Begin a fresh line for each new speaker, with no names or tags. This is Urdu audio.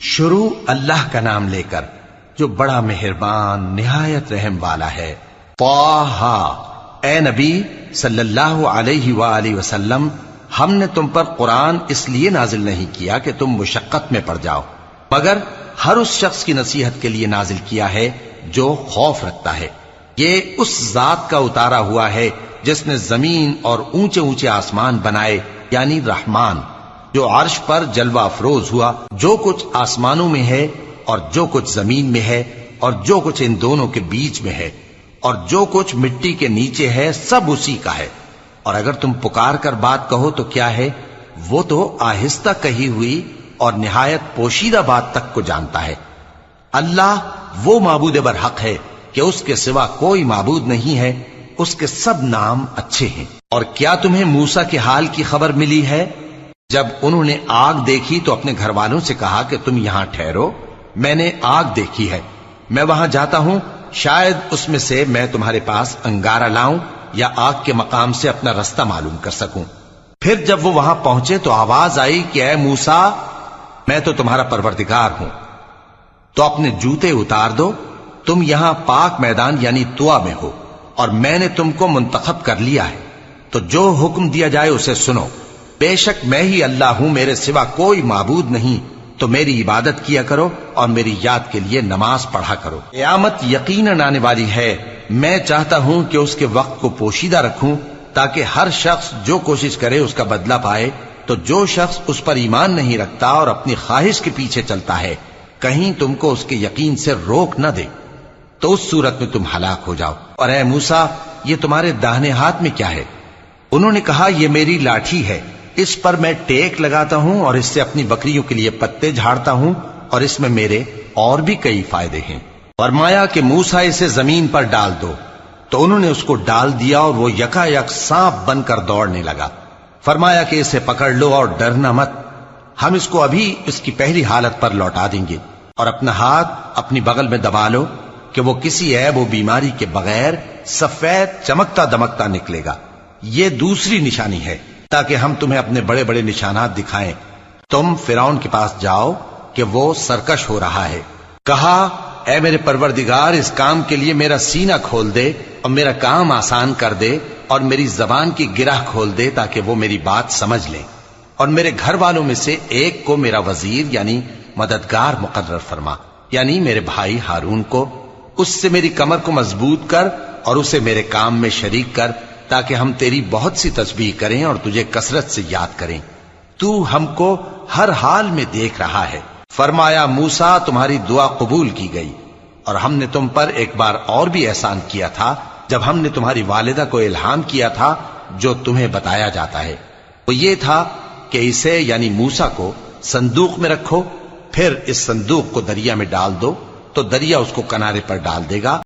شروع اللہ کا نام لے کر جو بڑا مہربان نہایت رحم والا ہے۔ طٰہٰ، اے نبی صلی اللہ علیہ وآلہ وسلم، ہم نے تم پر قرآن اس لیے نازل نہیں کیا کہ تم مشقت میں پڑ جاؤ، مگر ہر اس شخص کی نصیحت کے لیے نازل کیا ہے جو خوف رکھتا ہے۔ یہ اس ذات کا اتارا ہوا ہے جس نے زمین اور اونچے اونچے آسمان بنائے، یعنی رحمان، جو عرش پر جلوہ افروز ہوا۔ جو کچھ آسمانوں میں ہے اور جو کچھ زمین میں ہے اور جو کچھ ان دونوں کے بیچ میں ہے اور جو کچھ مٹی کے نیچے ہے، سب اسی کا ہے۔ اور اگر تم پکار کر بات کہو تو کیا ہے، وہ تو آہستہ کہی ہوئی اور نہایت پوشیدہ بات تک کو جانتا ہے۔ اللہ وہ معبود برحق ہے کہ اس کے سوا کوئی معبود نہیں ہے، اس کے سب نام اچھے ہیں۔ اور کیا تمہیں موسیٰ کے حال کی خبر ملی ہے؟ جب انہوں نے آگ دیکھی تو اپنے گھر والوں سے کہا کہ تم یہاں ٹھہرو، میں نے آگ دیکھی ہے، میں وہاں جاتا ہوں، شاید اس میں سے میں تمہارے پاس انگارہ لاؤں یا آگ کے مقام سے اپنا رستہ معلوم کر سکوں۔ پھر جب وہ وہاں پہنچے تو آواز آئی کہ اے موسیٰ، میں تو تمہارا پروردگار ہوں، تو اپنے جوتے اتار دو، تم یہاں پاک میدان یعنی طویٰ میں ہو، اور میں نے تم کو منتخب کر لیا ہے، تو جو حکم دیا جائے اسے سنو۔ بے شک میں ہی اللہ ہوں، میرے سوا کوئی معبود نہیں، تو میری عبادت کیا کرو اور میری یاد کے لیے نماز پڑھا کرو۔ قیامت یقیناً آنے والی ہے، میں چاہتا ہوں کہ اس کے وقت کو پوشیدہ رکھوں تاکہ ہر شخص جو کوشش کرے اس کا بدلہ پائے۔ تو جو شخص اس پر ایمان نہیں رکھتا اور اپنی خواہش کے پیچھے چلتا ہے، کہیں تم کو اس کے یقین سے روک نہ دے، تو اس صورت میں تم ہلاک ہو جاؤ۔ اور اے موسیٰ، یہ تمہارے داہنے ہاتھ میں کیا ہے؟ انہوں نے کہا، یہ میری لاٹھی ہے، اس پر میں ٹیک لگاتا ہوں اور اس سے اپنی بکریوں کے لیے پتے جھاڑتا ہوں، اور اس میں میرے اور بھی کئی فائدے ہیں۔ فرمایا کہ موسیٰ اسے زمین پر ڈال دو، تو انہوں نے اس کو ڈال دیا اور وہ یکا یک سانپ بن کر دوڑنے لگا۔ فرمایا کہ اسے پکڑ لو اور ڈرنا مت، ہم اس کو ابھی اس کی پہلی حالت پر لوٹا دیں گے، اور اپنا ہاتھ اپنی بغل میں دبا لو کہ وہ کسی عیب و بیماری کے بغیر سفید چمکتا دمکتا نکلے گا۔ یہ دوسری نشانی ہے تاکہ ہم تمہیں اپنے بڑے بڑے نشانات دکھائیں۔ تم فرعون کے پاس جاؤ کہ وہ سرکش ہو رہا ہے۔ کہا، اے میرے پروردگار، اس کام کے لیے میرا سینہ کھول دے اور میرا کام آسان کر دے، اور میری زبان کی گرہ کھول دے تاکہ وہ میری بات سمجھ لیں، اور میرے گھر والوں میں سے ایک کو میرا وزیر یعنی مددگار مقرر فرما، یعنی میرے بھائی ہارون کو۔ اس سے میری کمر کو مضبوط کر اور اسے میرے کام میں شریک کر، تاکہ ہم تیری بہت سی تسبیح کریں اور تجھے کثرت سے یاد کریں، تو ہم کو ہر حال میں دیکھ رہا ہے۔ فرمایا، موسیٰ، تمہاری دعا قبول کی گئی، اور ہم نے تم پر ایک بار اور بھی احسان کیا تھا جب ہم نے تمہاری والدہ کو الہام کیا تھا جو تمہیں بتایا جاتا ہے۔ وہ یہ تھا کہ اسے یعنی موسیٰ کو صندوق میں رکھو، پھر اس صندوق کو دریا میں ڈال دو، تو دریا اس کو کنارے پر ڈال دے گا۔